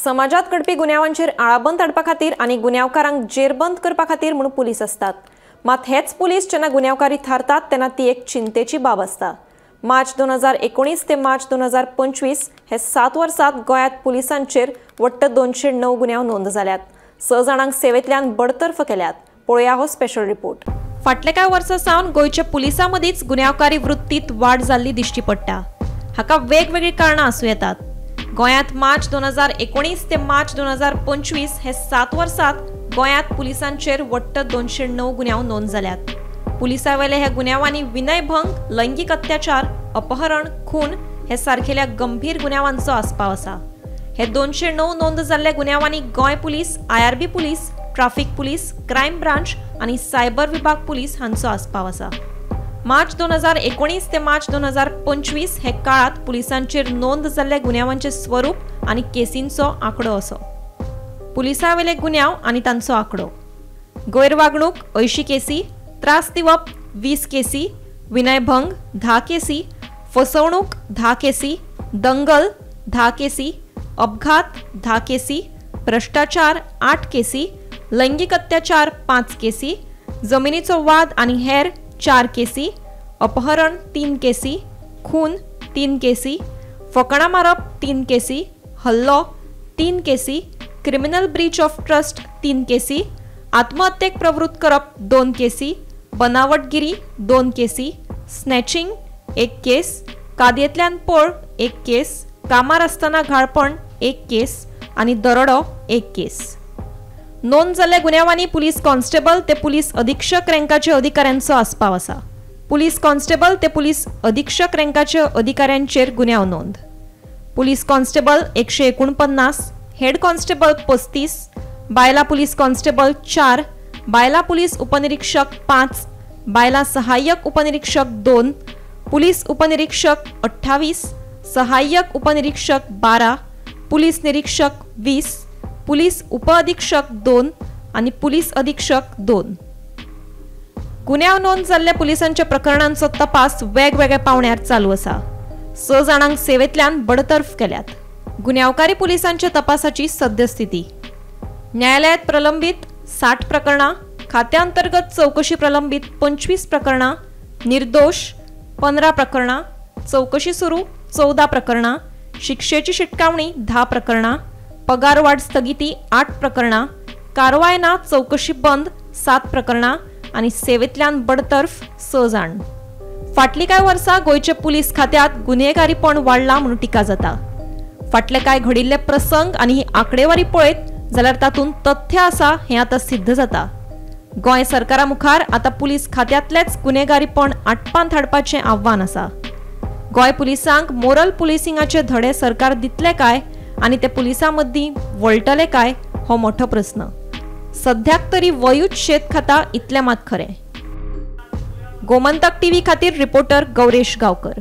समाजात घडपी गुन्ह्यांचेर आळाबंद हाडपा खातीर आनी गुन्यांवकारांक जेरबंद करपा खातीर म्हूण पुलीस असतात। मात हेच पुलीस जेन्ना गुन्यांवकारी थारतात तेन्ना ती एक चिंतेची बाब आसता। मार्च 2019 ते मार्च 2025 हे 7 वर्सांत गोंयांत पुलिसांचेर वट्ट 209 गुन्यांव नोंद जाल्यात। 6 जाणांक सेवेंतल्यान बडतर्फ केल्यात। पळोवया हो स्पेशल रिपोर्ट। फाटले कांय वर्सां सावन गोंयच्या पुलिसां मदींच गुन्यांवकारी वृत्तीत वाड जाल्ली दिश्टी पडटा। हाका वेगवेगळी कारणां आसूं येतात। गोंयांत मार्च 2019 ते मार्च 2025 हे 7 वर्सांत गोंयांत पुलिसांचेर वट्ट 209 गुन्यांव नोंद जाल्यात। पुलिसांवेले ह्या गुन्यांवांनी विनयभंग, लैंगिक अत्याचार, अपहरण, खून हे सारखेल्या गंभीर गुन्यांवांचो आस्पाव आसा। हे 209 नोंद जाल्ल्या गुन्यांवांनी Goa police, IRB police, traffic police, crime branch आनी सायबर विभाग पुलीस हांचो आस्पाव आसा। मार्च 2019 ते मार्च 2025 हे काळात पुलिसांचेर नोंद जाल्ल्या गुन्यांवांचे स्वरूप आनी केसींचो आंकडो असो। पुलिसांवेले गुन्यांव आनी तांचो आंकडो: गैरवागणूक 80 केसी, त्रास दिवप 20 केसी, विनयभंग 10 केसी, फसवणूक 10 केसी, दंगल 10 केसी, अपघात 10 केसी, भ्रष्टाचार 8 केसी, लैंगिक अत्याचार 5 केसी, जमिनीचो वाद आनी हेर 4 केसी, अपहरण 3 केसी, खून 3 केसी, फकाणां मारप 3 केसी, हल्लो 3 केसी, क्रिमिनल ब्रीच ऑफ ट्रस्ट 3 केसी, आत्महत्येक प्रवृत्त करप 2 केसी, बनावटगिरी 2 केसी, स्नॅचिंग 1 केस, कादयेंतल्यान पळ 1 केस, कामार आसतना घाळपण 1 केस आनी दरोडो 1 केस। नोंद जाल्ल्या गुन्यांवांनी पुलीस कॉन्स्टेबल ते पुलीस अधीक्षक रँकाच्या अधिकाऱ्यांचो आस्पाव आसा। पुलीस कॉन्स्टेबल ते पुलीस अधीक्षक रँकाच्या अधिकाऱ्यांचेर गुन्यांव नोंद: पुलीस कॉन्स्टेबल 149, हेड कॉन्स्टेबल 35, बायला पुलीस कॉन्स्टेबल 4, बायला पुलीस उपनिरीक्षक 5, बायला सहाय्यक उपनिरीक्षक 2, पुलीस उपनिरीक्षक 28, सहाय्यक उपनिरीक्षक 12, पुलीस निरीक्षक 20, पुलीस उपअधीक्षक 2 आणि पुलीस अधीक्षक 2। गुन्यांव नोंद जाल्ल्या पुलिसांच्या प्रकरणांचो तपास वेगवेगळ्या पावंड्यार चालू आसा। 6 जाणांक सेवेंतल्यान बडतर्फ केल्यात। गुन्यांवकारी पुलिसांच्या तपासाची सद्यस्थिती: न्यायालयात प्रलंबित 60 प्रकरणां, खात्यांतर्गत चौकशी प्रलंबित 25 प्रकरणां, निर्दोष 15 प्रकरणां, चौकशी सुरू 14 प्रकरणां, शिक्षेची शिटकावणी 10 प्रकरणां, पगारवाढ स्थगिती 8 प्रकरणां, कारवाय ना चौकशी बंद 7 प्रकरणां आणि सेवेंतल्यान बडतर्फ 6 जाण। फाटली कांय वर्सां गोंयचे पुलीस खात्यात गुन्हेगारीपण वाडला म्हणून टिका जाता। फाटले कांय घडिल्ले प्रसंग आनी ही आंकडेवारी पळयत जाल्यार तातूंत तथ्य आसा हें आतां सिद्ध जाता। गोंय सरकारा मुखार आतां पुलीस खात्यांतलेच गुन्हेगारीपण आटपांत हाडपाचें आव्हान आसा। गोंय पुलिसांक मोरल पुलिसिंगाचे धडे सरकार दितले काय आनी ते पुलिसां मदीं वळटले काय हो मोठो प्रस्न। सद्याक तरी वयूच शेत खाता इतलें मात खरें। गोमंतक TV खातीर रिपोर्टर गौरेश गांवकर।